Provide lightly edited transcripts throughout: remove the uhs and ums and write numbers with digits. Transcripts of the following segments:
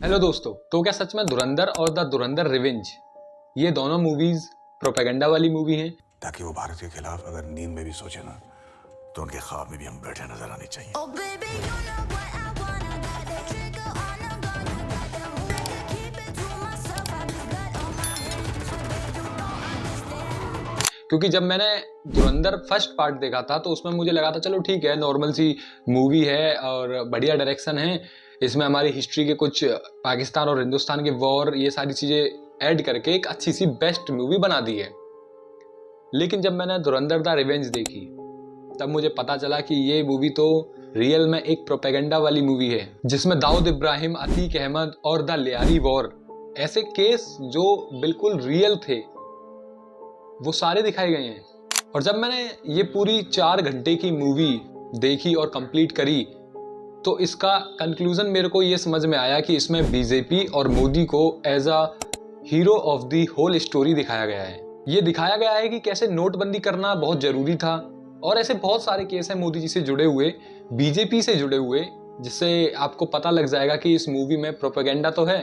Hello दोस्तों, तो क्या सच में धुरंधर और द धुरंधर रिवेंज ये दोनों मूवीज प्रोपेगेंडा वाली मूवी हैं? ताकि वो भारत के खिलाफ अगर नींद में भी सोचे ना तो उनके ख्वाब में भी हम बैठे नजर आने चाहिए। Oh baby, you know what I wanna, got that trigger on the gun, I got them moves to keep it to myself, I just got on my hands, so baby you don't understand. क्योंकि जब मैंने धुरंधर first part देखा था तो उसमें मुझे लगा था चलो ठीक है, नॉर्मल सी मूवी है और बढ़िया डायरेक्शन है, इसमें हमारी हिस्ट्री के कुछ पाकिस्तान और हिंदुस्तान के वॉर ये सारी चीजें ऐड करके एक अच्छी सी बेस्ट मूवी बना दी है। लेकिन जब मैंने धुरंधर द रिवेंज देखी तब मुझे पता चला कि ये मूवी तो रियल में एक प्रोपेगेंडा वाली मूवी है, जिसमें दाऊद इब्राहिम, अतीक अहमद और द लियारी वॉर ऐसे केस जो बिल्कुल रियल थे वो सारे दिखाए गए हैं। और जब मैंने ये पूरी 4 घंटे की मूवी देखी और कंप्लीट करी तो इसका कंक्लूजन मेरे को ये समझ में आया कि इसमें बीजेपी और मोदी को as a hero of the whole story दिखाया गया है। ये दिखाया गया है कि कैसे नोटबंदी करना बहुत जरूरी था और ऐसे बहुत सारे केस हैं मोदी जी से जुड़े हुए, बीजेपी से जुड़े हुए, जिससे आपको पता लग जाएगा कि इस मूवी में प्रोपेगेंडा तो है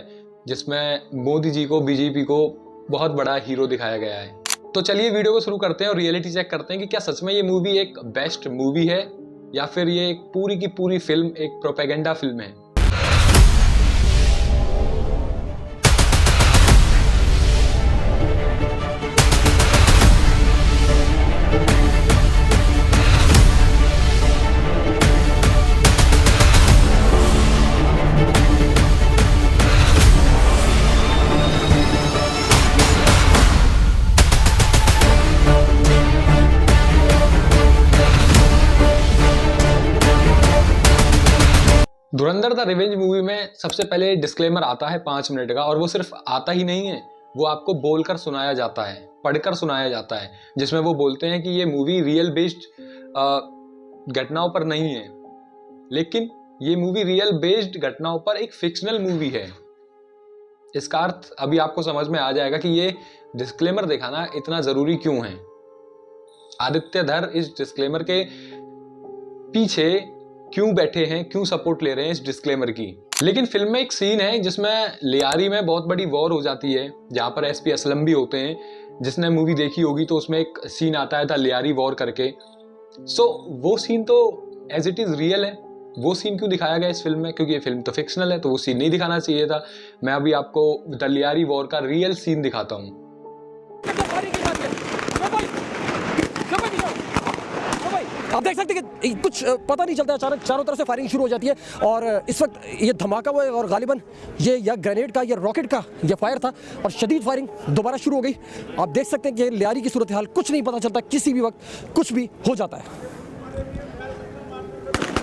जिसमें मोदी जी को, बीजेपी को बहुत बड़ा हीरो दिखाया गया है। तो चलिए वीडियो को शुरू करते हैं और रियलिटी चेक करते हैं कि क्या सच में ये मूवी एक बेस्ट मूवी है या फिर ये एक पूरी की पूरी फिल्म एक प्रोपेगेंडा फिल्म है। धुरंधर द रिवेंज मूवी में सबसे पहले डिस्क्लेमर आता है 5 मिनट का, और वो सिर्फ आता ही नहीं है, वो आपको बोलकर सुनाया जाता है, पढ़कर सुनाया जाता है, जिसमें वो बोलते हैं कि ये मूवी रियल बेस्ड घटनाओं पर नहीं है, लेकिन ये मूवी रियल बेस्ड घटनाओं पर एक फिक्शनल मूवी है। इसका अर्थ अभी आपको समझ में आ जाएगा कि ये डिस्क्लेमर दिखाना इतना जरूरी क्यों है। आदित्य धर इस डिस्क्लेमर के पीछे क्यों बैठे हैं, क्यों सपोर्ट ले रहे हैं इस डिस्क्लेमर की। लेकिन फिल्म में एक सीन है जिसमें लियारी में बहुत बड़ी वॉर हो जाती है, जहां पर एसपी असलम भी होते हैं। जिसने मूवी देखी होगी तो उसमें एक सीन आता है था लियारी वॉर करके। वो सीन तो एज इट इज रियल है, वो सीन क्यों दिखाया गया इस फिल्म में? क्योंकि ये फिल्म तो फिक्शनल है, तो वो सीन नहीं दिखाना चाहिए था। मैं अभी आपको द लियारी वॉर का रियल सीन दिखाता हूँ। आप देख सकते हैं कि कुछ पता नहीं चलता, अचानक चारों तरफ से फायरिंग शुरू हो जाती है और इस वक्त ये धमाका हुआ है और गालिबन ये या ग्रेनेड का या रॉकेट का ये फायर था और शदीद फायरिंग दोबारा शुरू हो गई। आप देख सकते हैं कि लियारी की सूरत हाल कुछ नहीं पता चलता, किसी भी वक्त कुछ भी हो जाता है।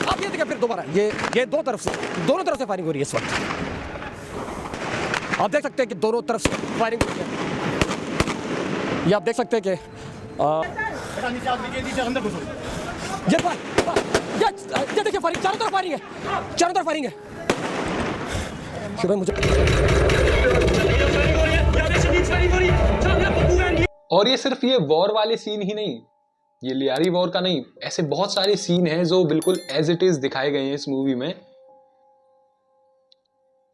आप ये देखें फिर दोबारा ये दोनों तरफ से फायरिंग हो रही है इस वक्त। आप देख सकते हैं कि दोनों तरफ से फायरिंग हो रही है। ये आप देख सकते हैं कि ये देखिए फायरिंग, चारों तरफ फायरिंग है। शुभ मुझे और ये सिर्फ ये वॉर वाले सीन ही नहीं, ये लियारी वॉर का नहीं, ऐसे बहुत सारे सीन हैं जो बिल्कुल एज इट इज दिखाए गए हैं इस मूवी में,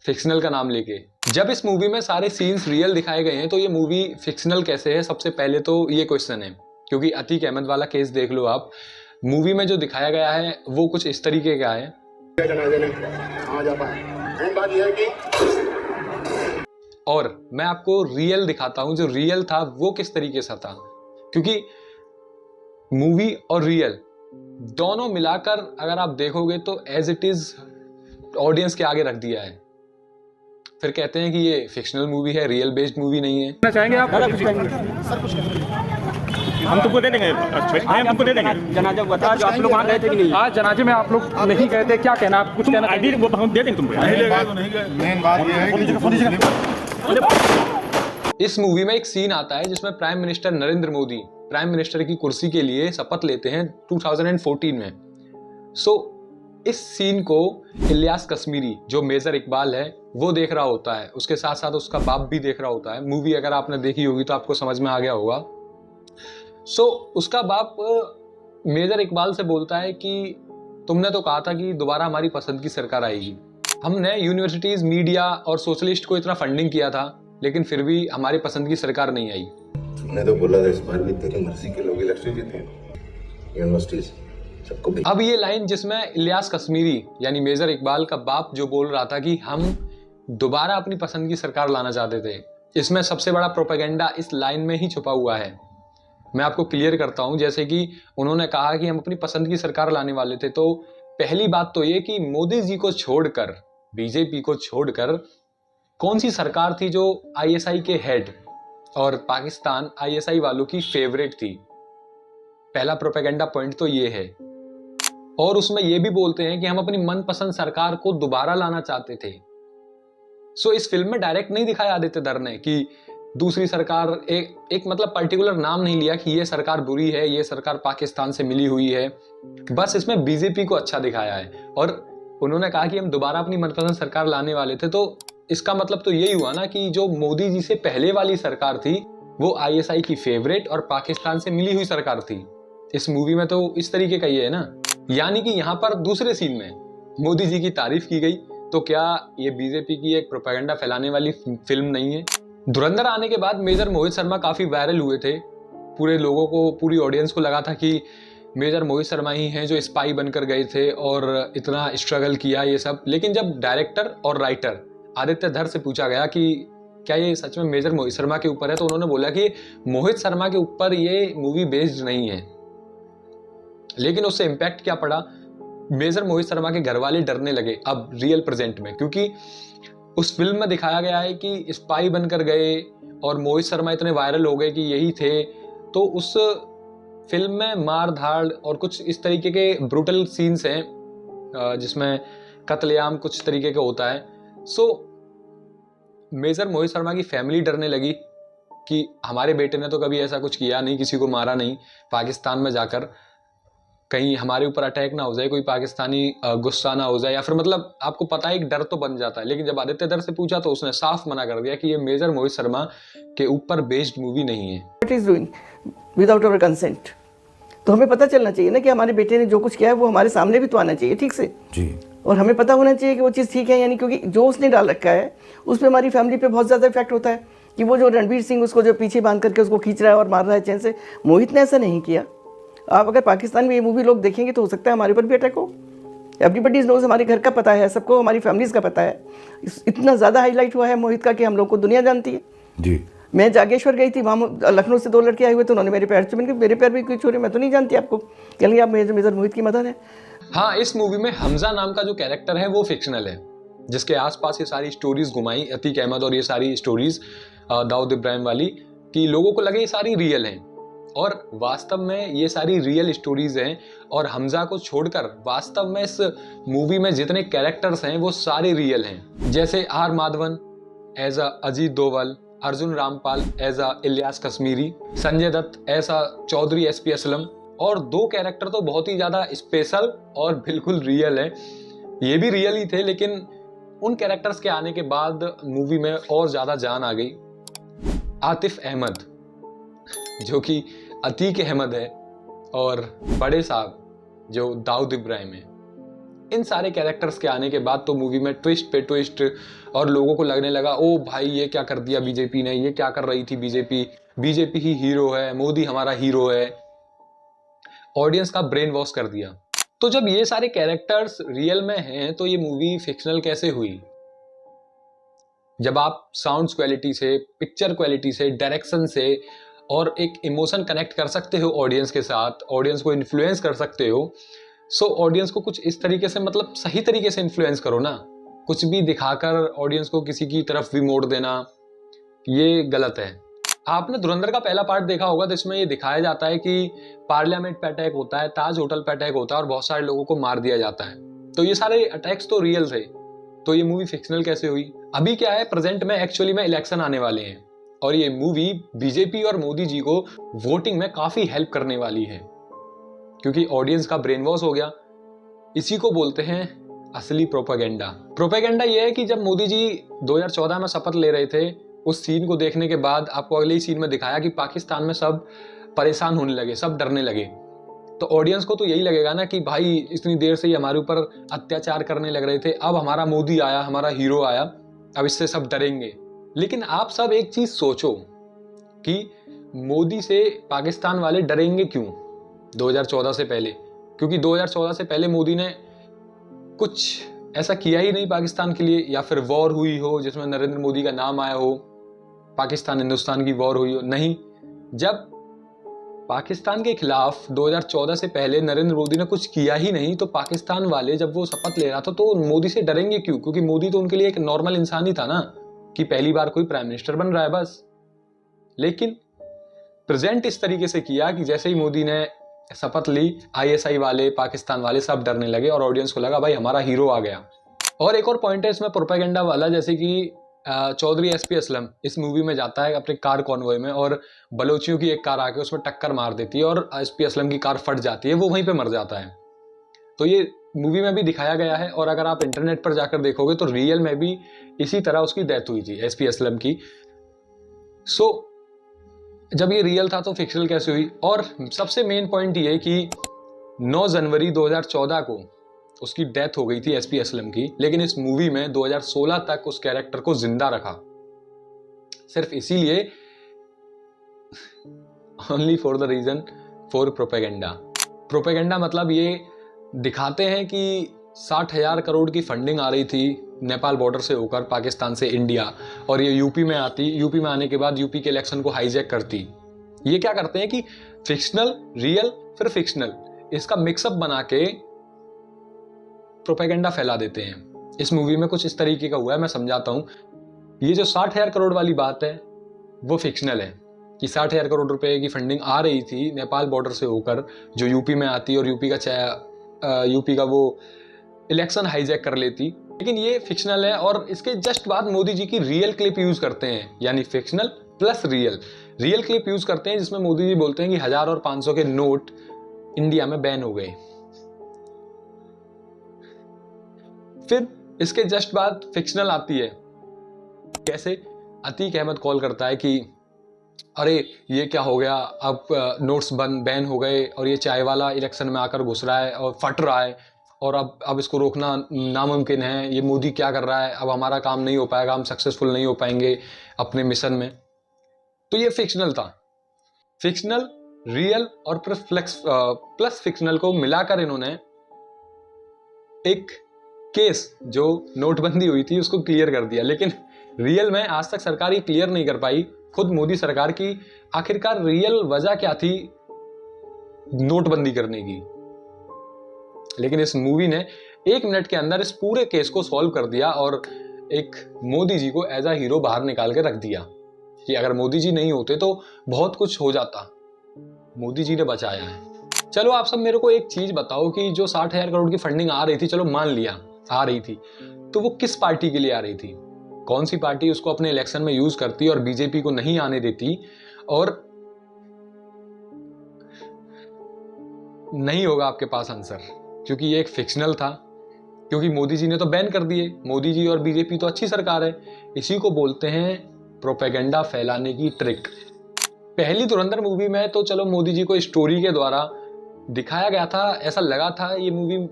फिक्शनल का नाम लेके। जब इस मूवी में सारे सीन्स रियल दिखाए गए हैं तो ये मूवी फिक्शनल कैसे है? सबसे पहले तो ये क्वेश्चन है, क्योंकि अतीक अहमद वाला केस देख लो आप। मूवी में जो दिखाया गया है वो कुछ इस तरीके का है। और मैं आपको रियल दिखाता हूं, जो रियल था वो किस तरीके से था, क्योंकि मूवी और रियल दोनों मिलाकर अगर आप देखोगे तो एज इट इज ऑडियंस के आगे रख दिया है। फिर कहते हैं कि ये फिक्शनल मूवी है, रियल बेस्ड मूवी नहीं है। चाहेंगे आप? हम तुमको दे देंगे, हम तुमको दे देंगे। जनाजा बता, जो आप लोग वहाँ गए थे कि नहीं? आज जनाजे में आप लोग नहीं गए थे, क्या कहना आप? कुछ कहना? आईडी वो हम दे देंगे तुमको। मेन बात ये है इस मूवी में एक सीन आता है जिसमें prime minister Narendra Modi prime minister की कुर्सी के लिए शपथ लेते हैं 2014 में। इस सीन को इलियास कश्मीरी, जो मेजर इकबाल है, वो देख रहा होता है, उसके साथ साथ उसका बाप भी देख रहा होता है। मूवी अगर आपने देखी होगी तो आपको समझ में आ गया होगा। उसका बाप मेजर इकबाल से बोलता है कि तुमने तो कहा था कि दोबारा हमारी पसंद की सरकार आएगी। हमने यूनिवर्सिटीज, मीडिया और सोशलिस्ट को इतना फंडिंग किया था, लेकिन फिर भी हमारी पसंद की सरकार नहीं आई। तुमने तो बोला था इस बार भी तेरी मर्जी के लोग इलेक्शन जीते यूनिवर्सिटीज सबको भी। अब ये लाइन जिसमें इलियास कश्मीरी यानी मेजर इकबाल का बाप जो बोल रहा था कि हम दोबारा अपनी पसंद की सरकार लाना चाहते थे, इसमें सबसे बड़ा प्रोपेगेंडा इस लाइन में ही छुपा हुआ है। मैं आपको क्लियर करता हूं। जैसे कि उन्होंने कहा कि हम अपनी पसंद की सरकार लाने वाले थे, तो पहली बात तो ये कि मोदी जी को छोड़कर, बीजेपी को छोड़कर कौन सी सरकार थी जो आईएसआई के हेड और पाकिस्तान आईएसआई वालों की फेवरेट थी। पहला प्रोपेगेंडा पॉइंट तो ये है। और उसमें ये भी बोलते हैं कि हम अपनी मनपसंद सरकार को दोबारा लाना चाहते थे। सो इस फिल्म में डायरेक्ट नहीं दिखाया आदित्य धर ने कि दूसरी सरकार, एक मतलब पर्टिकुलर नाम नहीं लिया कि ये सरकार बुरी है, ये सरकार पाकिस्तान से मिली हुई है। बस इसमें बीजेपी को अच्छा दिखाया है और उन्होंने कहा कि हम दोबारा अपनी मनपसंद सरकार लाने वाले थे। तो इसका मतलब तो यही हुआ ना कि जो मोदी जी से पहले वाली सरकार थी वो आईएसआई की फेवरेट और पाकिस्तान से मिली हुई सरकार थी। इस मूवी में तो इस तरीके का ही है ना। यानी कि यहाँ पर दूसरे सीन में मोदी जी की तारीफ की गई, तो क्या ये बीजेपी की एक प्रोपेगेंडा फैलाने वाली फिल्म नहीं है? धुरंधर आने के बाद मेजर मोहित शर्मा काफी वायरल हुए थे। पूरे लोगों को, पूरी ऑडियंस को लगा था कि मेजर मोहित शर्मा ही हैं जो स्पाई बनकर गए थे और इतना स्ट्रगल किया ये सब। लेकिन जब डायरेक्टर और राइटर आदित्य धर से पूछा गया कि क्या ये सच में मेजर मोहित शर्मा के ऊपर है, तो उन्होंने बोला कि मोहित शर्मा के ऊपर ये मूवी बेस्ड नहीं है। लेकिन उससे इम्पैक्ट क्या पड़ा, मेजर मोहित शर्मा के घर वाले डरने लगे अब रियल प्रेजेंट में, क्योंकि उस फिल्म में दिखाया गया है कि स्पाई बनकर गए और मोहित शर्मा इतने वायरल हो गए कि यही थे। तो उस फिल्म में मार धाड़ और कुछ इस तरीके के ब्रूटल सीन्स हैं जिसमें कत्लेआम कुछ तरीके का होता है। सो मेजर मोहित शर्मा की फैमिली डरने लगी कि हमारे बेटे ने तो कभी ऐसा कुछ किया नहीं, किसी को मारा नहीं पाकिस्तान में जाकर, कहीं हमारे ऊपर अटैक ना हो जाए, कोई पाकिस्तानी गुस्सा ना हो जाए, या फिर मतलब आपको पता है एक डर तो बन जाता है। लेकिन जब आदित्य धर से पूछा तो उसने साफ मना कर दिया कि ये मेजर मोहित शर्मा के ऊपर बेस्ड मूवी नहीं है। What is doing without our consent? तो हमें पता चलना चाहिए ना कि हमारे बेटे ने जो कुछ किया है वो हमारे सामने भी तो आना चाहिए ठीक से जी। और हमें पता होना चाहिए कि वो चीज़ ठीक है यानी, क्योंकि जो उसने डाल रखा है उस पर हमारी फैमिली पे बहुत ज़्यादा इफेक्ट होता है कि वो जो रणवीर सिंह उसको जो पीछे बांध करके उसको खींच रहा है और मार रहा है चैन से, मोहित ने ऐसा नहीं किया। आप अगर पाकिस्तान में ये मूवी लोग देखेंगे तो हो सकता है हमारे ऊपर भी अटैक हो। एवरीबडी नोज, हमारे घर का पता है सबको, हमारी फैमिलीज़ का पता है। इतना ज़्यादा हाईलाइट हुआ है मोहित का कि हम लोग को दुनिया जानती है जी। मैं जागेश्वर गई थी, वहाँ लखनऊ से 2 लड़के आए हुए थे, उन्होंने मेरे पैर चूमे, मेरे पैर भी कोई छू रहे, मैं तो नहीं जानती आपको, कहेंगे आप मेजर मोहित की मदद है। हाँ, इस मूवी में हमजा नाम का जो कैरेक्टर है वो फिक्शनल है, जिसके आसपास ये सारी स्टोरीज घुमाई अतीक अहमद और ये सारी स्टोरीज दाऊद इब्राहिम वाली, कि लोगों को लगे ये सारी रियल हैं और वास्तव में ये सारी रियल स्टोरीज हैं। और हमजा को छोड़कर वास्तव में इस मूवी में जितने कैरेक्टर्स हैं वो सारे रियल हैं। जैसे R Madhavan as Ajit Doval, Arjun Rampal as Ilyas Kashmiri, Sanjay Dutt as Chaudhary SP Aslam, और 2 कैरेक्टर तो बहुत ही ज्यादा स्पेशल और बिल्कुल रियल है। ये भी रियल ही थे, लेकिन उन कैरेक्टर्स के आने के बाद मूवी में और ज्यादा जान आ गई। आतिफ अहमद जो कि अतीक अहमद है और बड़े साहब जो दाऊद इब्राहिम है, इन सारे कैरेक्टर्स के आने के बाद तो मूवी में ट्विस्ट पे ट्विस्ट, और लोगों को लगने लगा ओ भाई ये क्या कर दिया बीजेपी ने, ये क्या कर रही थी बीजेपी ही हीरो है, मोदी हमारा हीरो है। ऑडियंस का ब्रेन वॉश कर दिया। तो जब ये सारे कैरेक्टर्स रियल में हैं तो ये मूवी फिक्शनल कैसे हुई? जब आप साउंड क्वालिटी से, पिक्चर क्वालिटी से, डायरेक्शन से और एक इमोशन कनेक्ट कर सकते हो ऑडियंस के साथ, ऑडियंस को इन्फ्लुएंस कर सकते हो, सो ऑडियंस को कुछ इस तरीके से, मतलब सही तरीके से इन्फ्लुएंस करो ना। कुछ भी दिखाकर ऑडियंस को किसी की तरफ भी मोड़ देना, ये गलत है। आपने धुरंधर का पहला पार्ट देखा होगा, तो इसमें ये दिखाया जाता है कि पार्लियामेंट पे अटैक होता है, ताज होटल पे अटैक होता है और बहुत सारे लोगों को मार दिया जाता है। तो ये सारे अटैक्स तो रियल थे, तो ये मूवी फिक्शनल कैसे हुई? अभी क्या है, प्रेजेंट में एक्चुअली में इलेक्शन आने वाले हैं और ये मूवी बीजेपी और मोदी जी को वोटिंग में काफी हेल्प करने वाली है, क्योंकि ऑडियंस का ब्रेन वॉश हो गया। इसी को बोलते हैं असली प्रोपेगेंडा। प्रोपेगेंडा ये है कि जब मोदी जी 2014 में शपथ ले रहे थे, उस सीन को देखने के बाद आपको अगले ही सीन में दिखाया कि पाकिस्तान में सब परेशान होने लगे, सब डरने लगे। तो ऑडियंस को तो यही लगेगा ना कि भाई इतनी देर से ये हमारे ऊपर अत्याचार करने लग रहे थे, अब हमारा मोदी आया, हमारा हीरो आया, अब इससे सब डरेंगे। लेकिन आप सब एक चीज सोचो कि मोदी से पाकिस्तान वाले डरेंगे क्यों 2014 से पहले? क्योंकि 2014 से पहले मोदी ने कुछ ऐसा किया ही नहीं पाकिस्तान के लिए, या फिर वॉर हुई हो जिसमें नरेंद्र मोदी का नाम आया हो, पाकिस्तान हिंदुस्तान की वॉर हुई हो, नहीं। जब पाकिस्तान के खिलाफ 2014 से पहले नरेंद्र मोदी ने कुछ किया ही नहीं, तो पाकिस्तान वाले जब वो शपथ ले रहा था तो मोदी से डरेंगे क्यों? क्योंकि मोदी तो उनके लिए एक नॉर्मल इंसान ही था ना, कि पहली बार कोई प्राइम मिनिस्टर बन रहा है बस। लेकिन प्रेजेंट इस तरीके से किया कि जैसे ही मोदी ने शपथ ली, आईएसआई वाले, पाकिस्तान वाले सब डरने लगे और ऑडियंस को लगा भाई हमारा हीरो आ गया। और एक और पॉइंट है इसमें प्रोपेगेंडा वाला, जैसे कि चौधरी एसपी असलम इस मूवी में जाता है अपने कार कॉन्वॉय में और बलोचियों की एक कार आके उसमें टक्कर मार देती है और एसपी असलम की कार फट जाती है, वो वहीं पे मर जाता है। तो ये मूवी में भी दिखाया गया है और अगर आप इंटरनेट पर जाकर देखोगे तो रियल में भी इसी तरह उसकी डेथ हुई थी एसपी असलम की। सो जब ये रियल था तो फिक्शनल कैसे हुई? और सबसे मेन पॉइंट ये कि 9 जनवरी 2014 को उसकी डेथ हो गई थी एसपी असलम की, लेकिन इस मूवी में 2016 तक उस कैरेक्टर को जिंदा रखा, सिर्फ इसीलिए, only for the reason for propaganda. Propaganda मतलब ये दिखाते हैं कि 60,000 करोड़ की फंडिंग आ रही थी नेपाल बॉर्डर से होकर पाकिस्तान से इंडिया, और ये यूपी में आती, यूपी में आने के बाद यूपी के इलेक्शन को हाईजैक करती। ये क्या करते हैं कि फिक्शनल, रियल, फिर फिक्शनल, इसका मिक्सअप बना के प्रोपेगेंडा फैला देते हैं। इस मूवी में कुछ इस तरीके का हुआ है, मैं समझाता हूं। ये जो 60,000 करोड़ वाली बात है वो फिक्शनल है कि 60,000 करोड़ रुपए की फंडिंग आ रही थी नेपाल बॉर्डर से होकर जो यूपी में आती और यूपी का वो इलेक्शन हाईजैक कर लेती, लेकिन ये फिक्शनल है। और इसके जस्ट बाद मोदी जी की रियल क्लिप यूज करते हैं, यानी fictional plus real clip use करते हैं, जिसमें मोदी जी बोलते हैं कि 1000 और 500 के नोट इंडिया में बैन हो गए। फिर इसके जस्ट बाद फिक्शनल आती है, कैसे? अतीक अहमद कॉल करता है कि अरे ये क्या हो गया, अब नोट्स बैन हो गए और ये चाय वाला इलेक्शन में आकर घुस रहा है और फट रहा है और अब इसको रोकना नामुमकिन है, ये मोदी क्या कर रहा है, अब हमारा काम नहीं हो पाएगा, हम सक्सेसफुल नहीं हो पाएंगे अपने मिशन में। तो ये फिक्शनल था। फिक्शनल, रियल और प्लस फिक्शनल को मिलाकर इन्होंने एक केस जो नोटबंदी हुई थी उसको क्लियर कर दिया। लेकिन रियल में आज तक सरकार ये क्लियर नहीं कर पाई, खुद मोदी सरकार की, आखिरकार रियल वजह क्या थी नोटबंदी करने की। लेकिन इस मूवी ने 1 मिनट के अंदर इस पूरे केस को सॉल्व कर दिया और एक मोदी जी को एज अ हीरो बाहर निकाल के रख दिया कि अगर मोदी जी नहीं होते तो बहुत कुछ हो जाता, मोदी जी ने बचाया है। चलो आप सब मेरे को एक चीज बताओ कि जो 60,000 करोड़ की फंडिंग आ रही थी, चलो मान लिया आ रही थी, तो वो किस पार्टी के लिए आ रही थी? कौन सी पार्टी उसको अपने इलेक्शन में यूज करती और बीजेपी को नहीं आने देती? और नहीं होगा आपके पास आंसर, क्योंकि ये एक फिक्शनल था, क्योंकि मोदी जी ने तो बैन कर दिए। मोदी जी और बीजेपी तो अच्छी सरकार है। इसी को बोलते हैं प्रोपेगेंडा फैलाने की ट्रिक। पहली धुरंधर मूवी में तो चलो मोदी जी को स्टोरी के द्वारा दिखाया गया था, ऐसा लगा था ये मूवी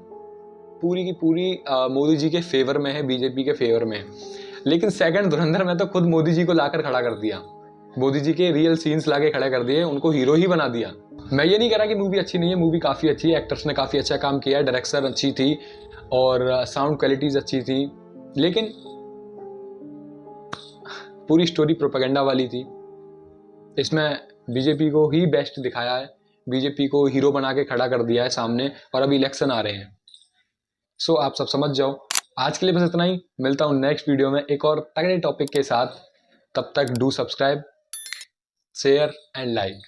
पूरी की पूरी मोदी जी के फेवर में है, बीजेपी के फेवर में है। लेकिन सेकंड धुरंधर में तो खुद मोदी जी को लाकर खड़ा कर दिया, मोदी जी के रियल सीन्स लाके खड़ा कर दिए, उनको हीरो ही बना दिया। मैं ये नहीं कह रहा कि मूवी अच्छी नहीं है, मूवी काफ़ी अच्छी है, एक्टर्स ने काफ़ी अच्छा काम किया है, डायरेक्शन अच्छी थी और साउंड क्वालिटीज अच्छी थी, लेकिन पूरी स्टोरी प्रोपेगेंडा वाली थी। इसमें बीजेपी को ही बेस्ट दिखाया है, बीजेपी को हीरो बना के खड़ा कर दिया है सामने, और अभी इलेक्शन आ रहे हैं। सो आप सब समझ जाओ। आज के लिए बस इतना ही, मिलता हूँ नेक्स्ट वीडियो में एक और तगड़े टॉपिक के साथ। तब तक do subscribe, share and like.